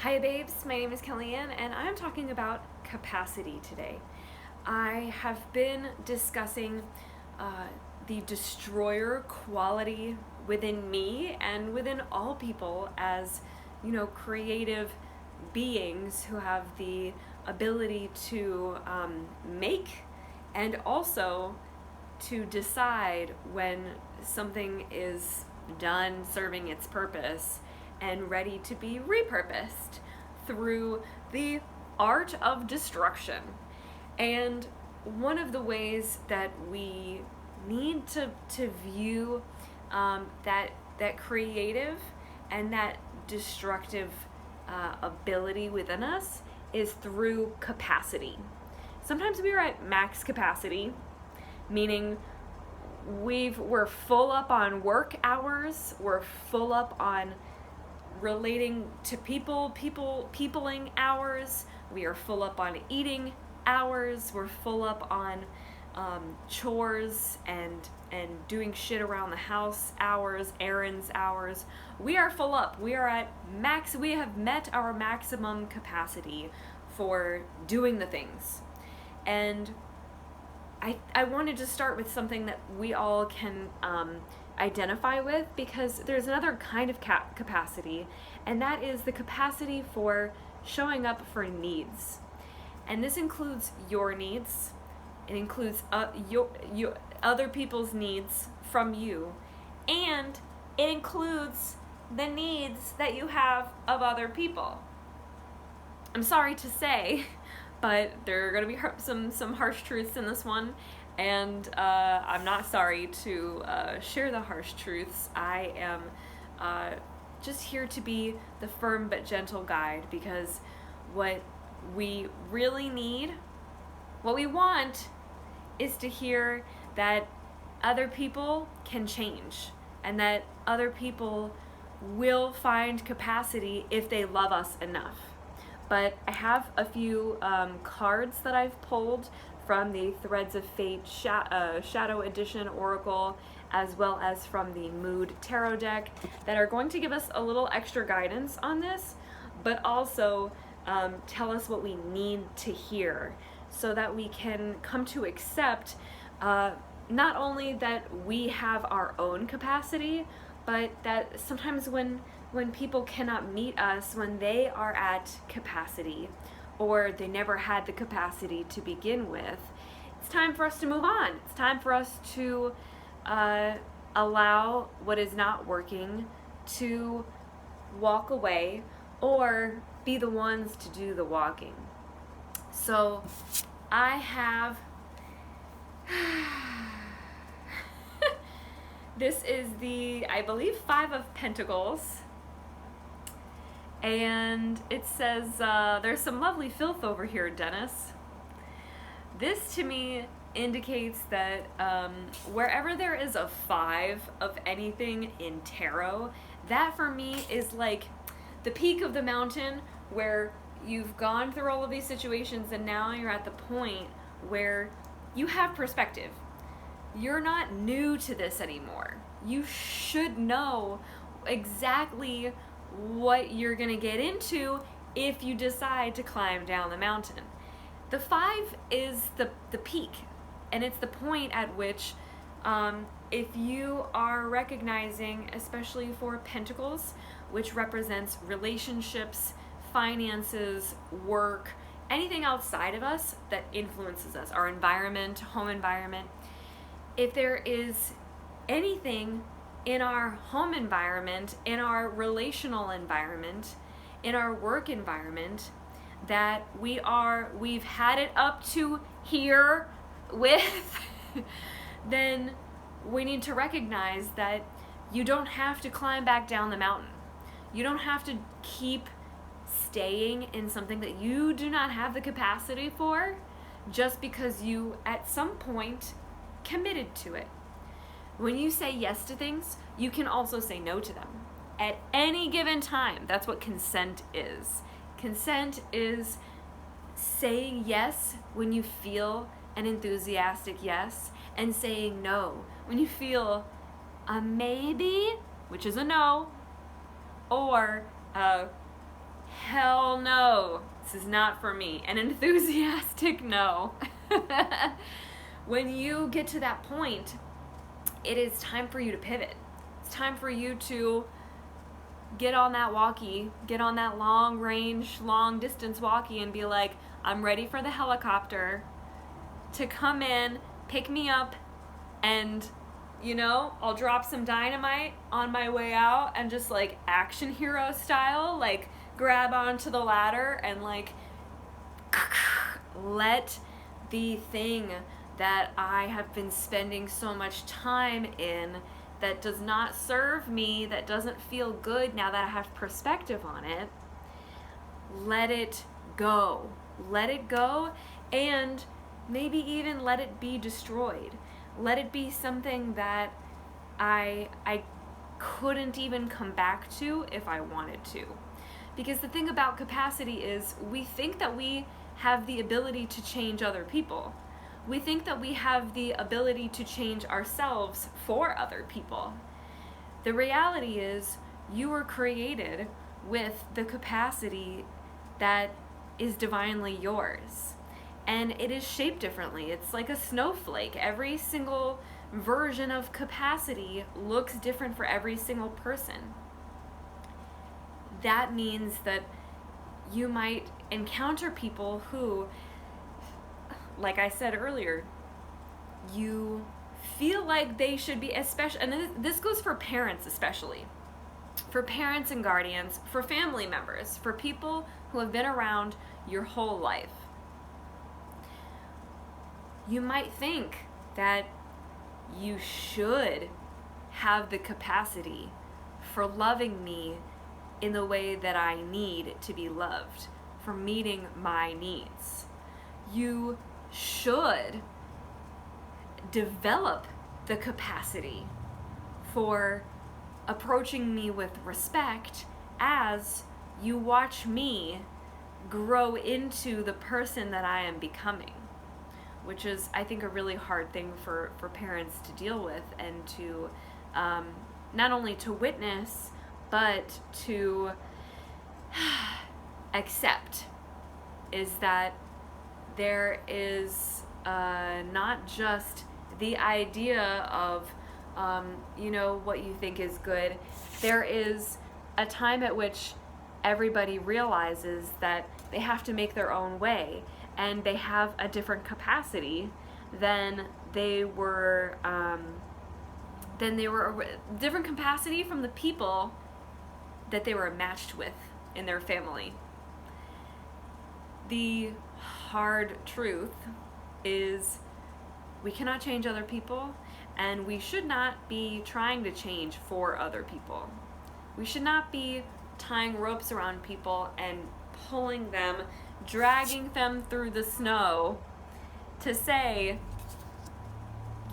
Hi babes, my name is Kellyanne and I'm talking about capacity today. I have been discussing the destroyer quality within me and within all people as, creative beings who have the ability to make and also to decide when something is done serving its purpose and ready to be repurposed through the art of destruction. And one of the ways that we need to view that creative and that destructive ability within us is through capacity. Sometimes we are at max capacity, meaning we're full up on work hours, we're full up on relating to peopling hours, we are full up on eating hours, we're full up on chores and doing shit around the house hours, errands hours. We are full up. We are at max. We have met our maximum capacity for doing the things. And I wanted to start with something that we all can identify with, because there's another kind of capacity, and that is the capacity for showing up for needs. And this includes your needs. It includes your other people's needs from you, and it includes the needs that you have of other people. I'm sorry to say, but there are going to be some harsh truths in this one, and I'm not sorry to share the harsh truths. I am just here to be the firm but gentle guide, because what we really need, what we want, is to hear that other people can change and that other people will find capacity if they love us enough. But I have a few cards that I've pulled from the Threads of Fate Shadow Edition Oracle, as well as from the Mood Tarot deck, that are going to give us a little extra guidance on this, but also tell us what we need to hear, so that we can come to accept not only that we have our own capacity, but that sometimes when people cannot meet us when they are at capacity, or they never had the capacity to begin with, it's time for us to move on. It's time for us to allow what is not working to walk away, or be the ones to do the walking. So I have this is the, I believe, 5 of Pentacles, and it says there's some lovely filth over here, Dennis. This to me indicates that wherever there is a 5 of anything in tarot, that for me is like the peak of the mountain, where you've gone through all of these situations and now you're at the point where you have perspective. You're not new to this anymore. You should know exactly what you're gonna get into if you decide to climb down the mountain. The 5 is the peak, and it's the point at which if you are recognizing, especially for Pentacles, which represents relationships, finances, work, anything outside of us that influences us, our environment, home environment. If there is anything in our home environment, in our relational environment, in our work environment, that we've had it up to here with, then we need to recognize that you don't have to climb back down the mountain. You don't have to keep staying in something that you do not have the capacity for, just because you at some point committed to it. When you say yes to things, you can also say no to them at any given time. That's what consent is. Consent is saying yes when you feel an enthusiastic yes, and saying no when you feel a maybe, which is a no, or a hell no, this is not for me. An enthusiastic no. When you get to that point, it is time for you to pivot. It's time for you to get on that walkie, get on that long range, long distance walkie and be like, I'm ready for the helicopter to come in, pick me up, and I'll drop some dynamite on my way out and just like action hero style, like grab onto the ladder and like let the thing that I have been spending so much time in that does not serve me, that doesn't feel good now that I have perspective on it, let it go. Let it go, and maybe even let it be destroyed. Let it be something that I couldn't even come back to if I wanted to. Because the thing about capacity is we think that we have the ability to change other people. We think that we have the ability to change ourselves for other people. The reality is you were created with the capacity that is divinely yours. And it is shaped differently. It's like a snowflake. Every single version of capacity looks different for every single person. That means that you might encounter people who, like I said earlier, you feel like they should be, especially, and this goes for parents especially, for parents and guardians, for family members, for people who have been around your whole life. You might think that you should have the capacity for loving me in the way that I need to be loved, for meeting my needs. You should develop the capacity for approaching me with respect as you watch me grow into the person that I am becoming, which is, I think, a really hard thing for parents to deal with and to not only to witness, but to accept, is that there is not just the idea of, what you think is good. There is a time at which everybody realizes that they have to make their own way, and they have a different capacity than they were a different capacity from the people that they were matched with in their family. The hard truth is we cannot change other people, and we should not be trying to change for other people. We should not be tying ropes around people and pulling them, dragging them through the snow to say,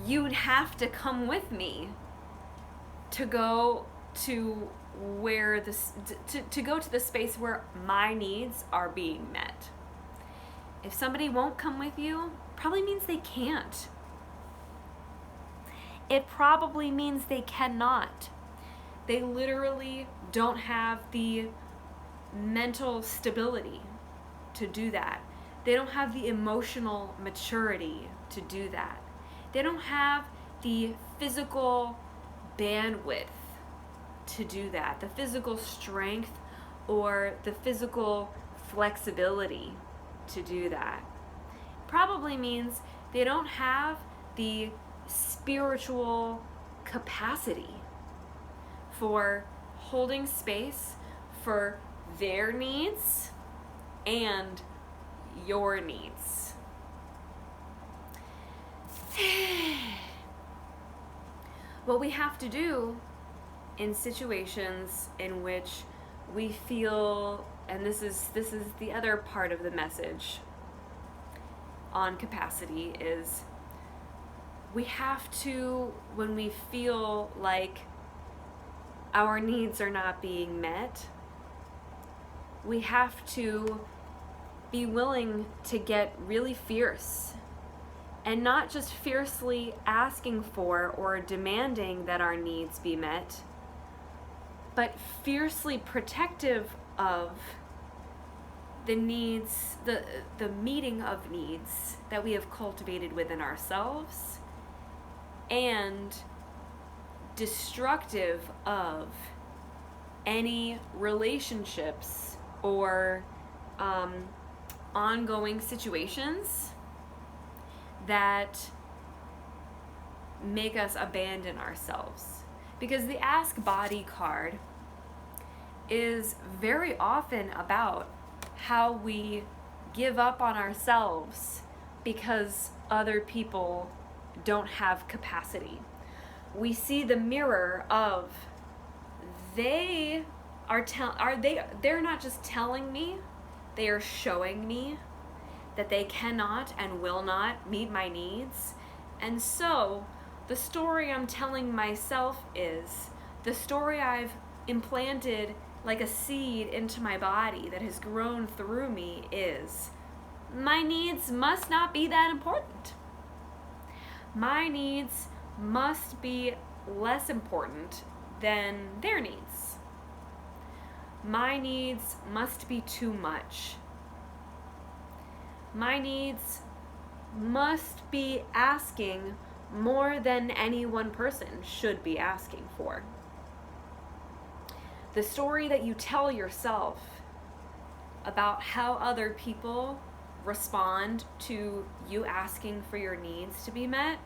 you'd have to come with me to go to where to go to the space where my needs are being met. If somebody won't come with you, probably means they can't. It probably means they cannot. They literally don't have the mental stability to do that. They don't have the emotional maturity to do that. They don't have the physical bandwidth to do that, the physical strength or the physical flexibility to do that. Probably means they don't have the spiritual capacity for holding space for their needs and your needs. What we have to do in situations in which we feel, and this is the other part of the message on capacity, is we have to, when we feel like our needs are not being met, we have to be willing to get really fierce, and not just fiercely asking for or demanding that our needs be met, but fiercely protective of the needs, the meeting of needs that we have cultivated within ourselves, and destructive of any relationships or ongoing situations that make us abandon ourselves. Because the Ask Body card is very often about how we give up on ourselves because other people don't have capacity. We see the mirror of they're not just telling me, they are showing me that they cannot and will not meet my needs. And so the story I'm telling myself is the story I've implanted like a seed into my body that has grown through me is my needs must not be that important. My needs must be less important than their needs. My needs must be too much. My needs must be asking more than any one person should be asking for. The story that you tell yourself about how other people respond to you asking for your needs to be met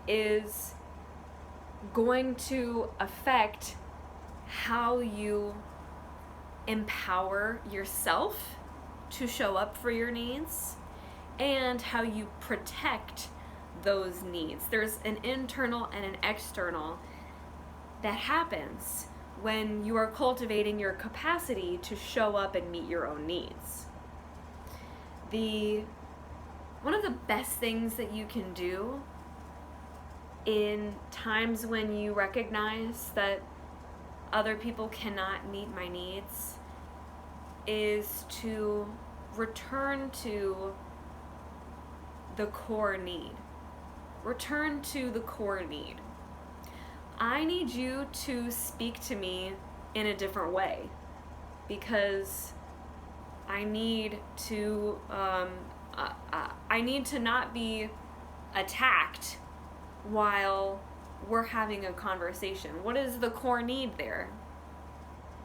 is going to affect how you empower yourself to show up for your needs and how you protect those needs. There's an internal and an external that happens when you are cultivating your capacity to show up and meet your own needs. One of the best things that you can do in times when you recognize that other people cannot meet my needs is to return to the core need. Return to the core need. I need you to speak to me in a different way because I need to not be attacked while we're having a conversation. What is the core need there?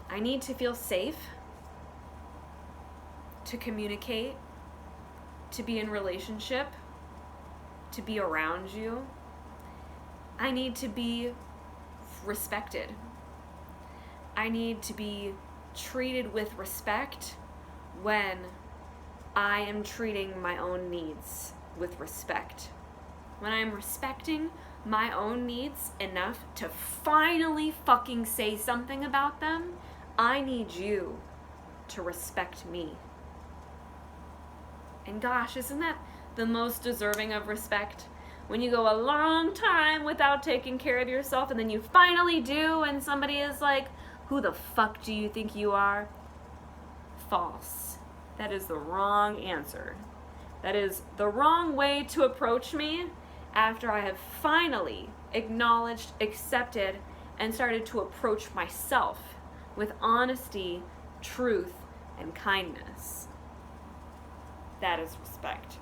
I need to feel safe to communicate, to be in relationship, to be around you. I need to be respected. I need to be treated with respect when I am treating my own needs with respect. When I'm respecting my own needs enough to finally fucking say something about them, I need you to respect me. And gosh, isn't that the most deserving of respect? When you go a long time without taking care of yourself and then you finally do and somebody is like, who the fuck do you think you are? False. That is the wrong answer. That is the wrong way to approach me after I have finally acknowledged, accepted, and started to approach myself with honesty, truth, and kindness. That is respect.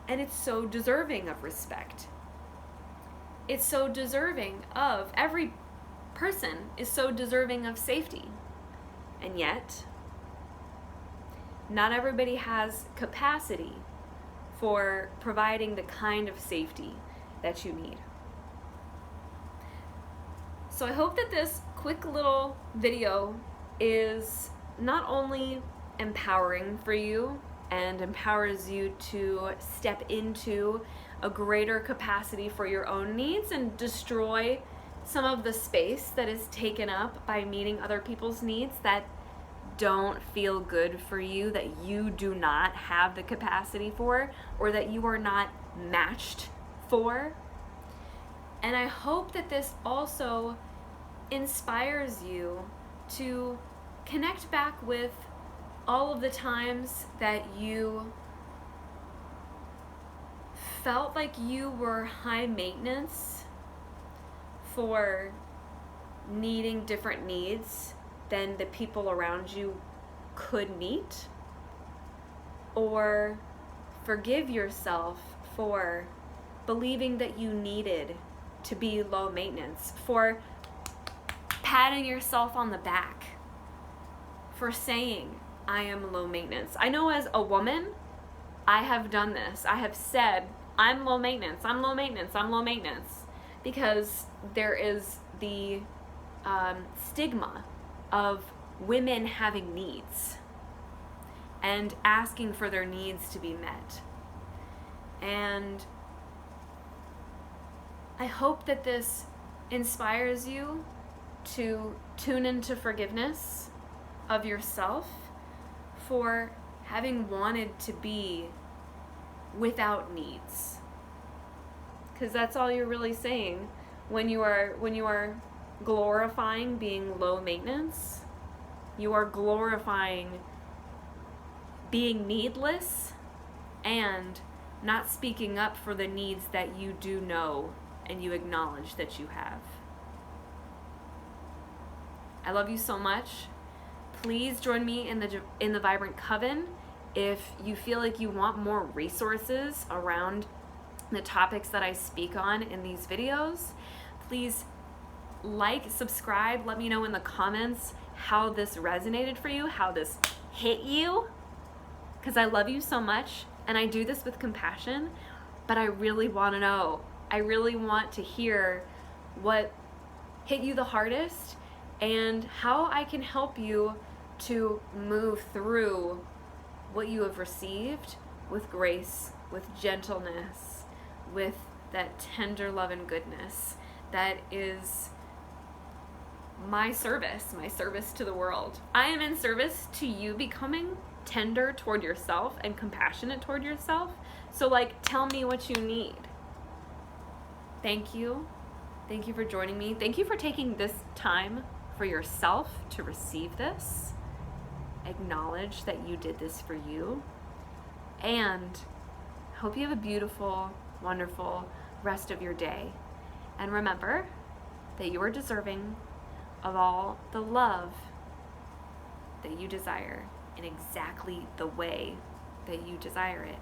And it's so deserving of respect. It's so deserving of, every person is so deserving of safety. And yet, not everybody has capacity for providing the kind of safety that you need. So I hope that this quick little video is not only empowering for you and empowers you to step into a greater capacity for your own needs and destroy some of the space that is taken up by meeting other people's needs that don't feel good for you, that you do not have the capacity for, or that you are not matched for. And I hope that this also inspires you to connect back with all of the times that you felt like you were high maintenance for needing different needs than the people around you could meet, or forgive yourself for believing that you needed to be low maintenance, for patting yourself on the back, for saying, I am low maintenance. I know as a woman, I have done this. I have said, I'm low maintenance, I'm low maintenance, I'm low maintenance, because there is the stigma of women having needs and asking for their needs to be met. And I hope that this inspires you to tune into forgiveness of yourself for having wanted to be without needs. Because that's all you're really saying when you are glorifying being low maintenance. You are glorifying being needless and not speaking up for the needs that you do know and you acknowledge that you have. I love you so much. Please join me in the Vibrant Coven if you feel like you want more resources around the topics that I speak on in these videos. Please like, subscribe, let me know in the comments how this resonated for you, how this hit you, because I love you so much and I do this with compassion, but I really want to know. I really want to hear what hit you the hardest and how I can help you to move through what you have received with grace, with gentleness, with that tender love and goodness that is my service to the world. I am in service to you becoming tender toward yourself and compassionate toward yourself. So tell me what you need. Thank you. Thank you for joining me. Thank you for taking this time for yourself to receive this. Acknowledge that you did this for you. And I hope you have a beautiful, wonderful rest of your day. And remember that you are deserving of all the love that you desire in exactly the way that you desire it.